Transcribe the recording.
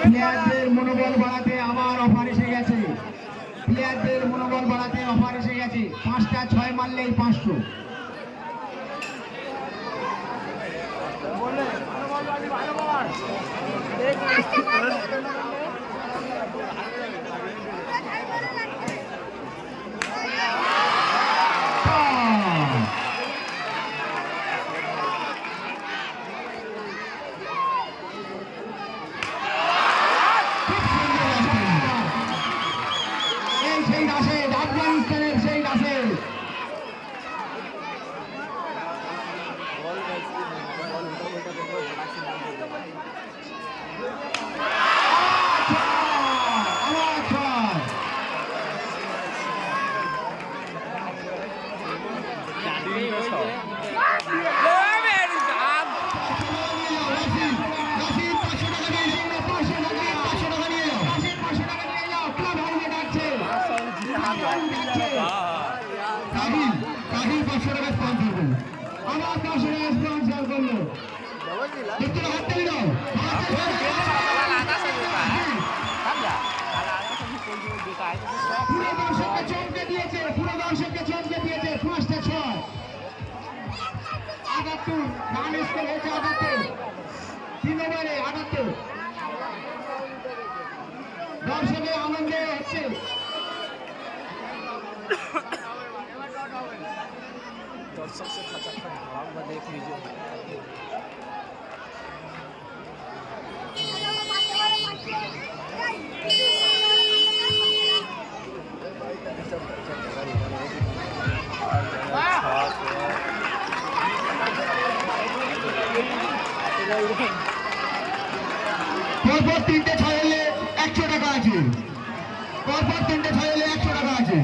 প্লেয়ারদের মনোবল বাড়াতে আবার অফার এসে গেছে। প্লেয়ারদের মনোবল বাড়াতে অফার এসে গেছে। 5টা 6 মারলেই 500। সেই রাশেদ, আফগানিস্তানের সেই রাশেদ। আমার 500 টাকা স্পন্সর করলো। পুরো দর্শককে চমকে দিয়েছে, পুরো দর্শককে চমকে দিয়েছে। 5টা 6 78 রান স্কোর হয়েছে 78। 3 ওভারে 78। দর্শকের আনন্দে হচ্ছে। दर्शक से खचा भाव में देख लीजिए। পরপর 3টে 6 হলে 100 টাকা আছে। পরপর 3টে 6 হলে 100 টাকা আছে।